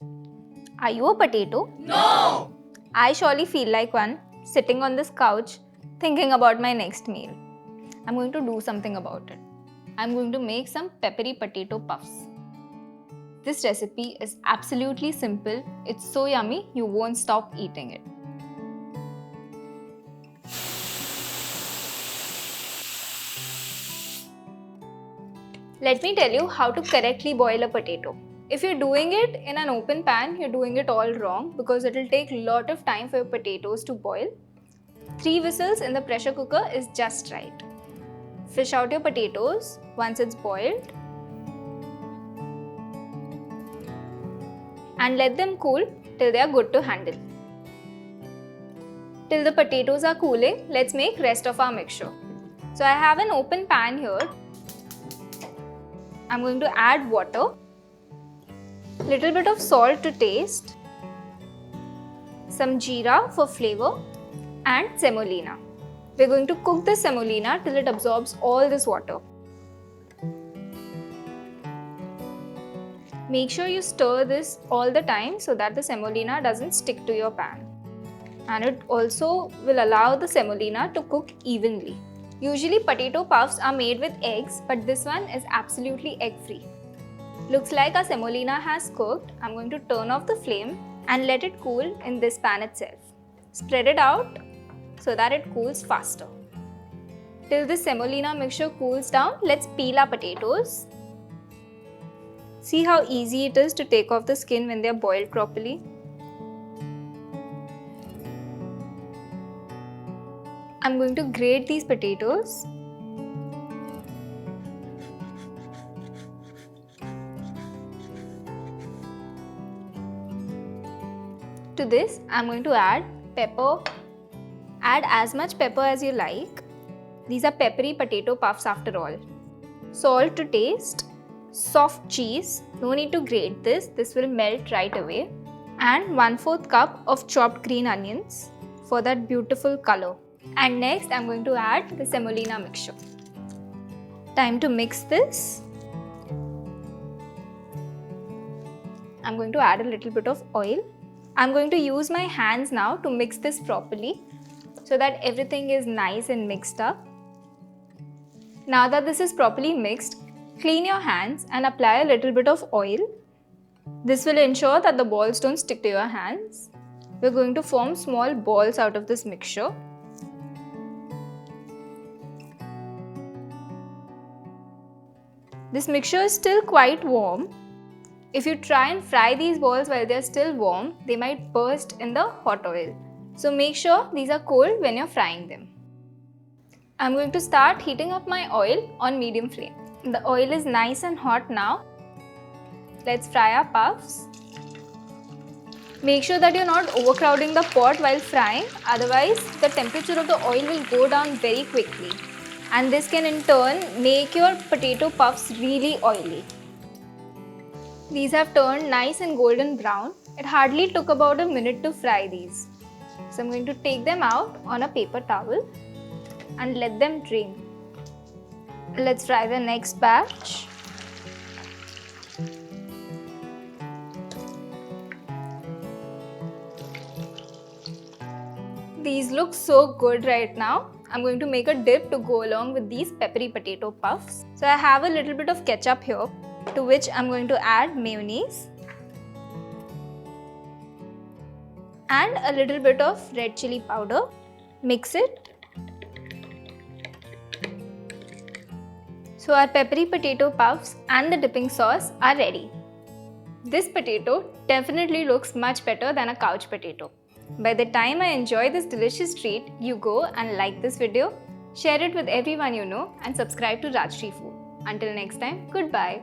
Are you a potato? No! I surely feel like one, sitting on this couch, thinking about my next meal. I'm going to do something about it. I'm going to make some peppery potato puffs. This recipe is absolutely simple. It's so yummy, you won't stop eating it. Let me tell you how to correctly boil a potato. If you're doing it in an open pan, you're doing it all wrong because it will take a lot of time for your potatoes to boil. 3 whistles in the pressure cooker is just right. Fish out your potatoes once it's boiled and let them cool till they are good to handle. Till the potatoes are cooling, let's make rest of our mixture. So I have an open pan here. I'm going to add water, little bit of salt to taste, some jeera for flavor and semolina. We're going to cook the semolina till it absorbs all this water. Make sure you stir this all the time so that the semolina doesn't stick to your pan. And it also will allow the semolina to cook evenly. Usually potato puffs are made with eggs, but this one is absolutely egg-free. Looks like our semolina has cooked. I'm going to turn off the flame and let it cool in this pan itself. Spread it out so that it cools faster. Till the semolina mixture cools down, let's peel our potatoes. See how easy it is to take off the skin when they are boiled properly. I'm going to grate these potatoes. To this, I'm going to add pepper. Add as much pepper as you like. These are peppery potato puffs after all. Salt to taste. Soft cheese. No need to grate this. This will melt right away. And 1/4 cup of chopped green onions for that beautiful color. And next, I'm going to add the semolina mixture. Time to mix this. I'm going to add a little bit of oil. I'm going to use my hands now to mix this properly so that everything is nice and mixed up. Now that this is properly mixed, clean your hands and apply a little bit of oil. This will ensure that the balls don't stick to your hands. We're going to form small balls out of this mixture. This mixture is still quite warm. If you try and fry these balls while they are still warm, they might burst in the hot oil. So make sure these are cold when you're frying them. I'm going to start heating up my oil on medium flame. The oil is nice and hot now. Let's fry our puffs. Make sure that you're not overcrowding the pot while frying, otherwise the temperature of the oil will go down very quickly. And this can in turn make your potato puffs really oily. These have turned nice and golden brown. It hardly took about a minute to fry these. So I'm going to take them out on a paper towel and let them drain. Let's fry the next batch. These look so good right now. I'm going to make a dip to go along with these peppery potato puffs. So I have a little bit of ketchup here, to which I'm going to add mayonnaise and a little bit of red chilli powder. Mix it. So our peppery potato puffs and the dipping sauce are ready. This potato definitely looks much better than a couch potato. By the time I enjoy this delicious treat, you go and like this video, share it with everyone you know and subscribe to Rajshri Food. Until next time, goodbye.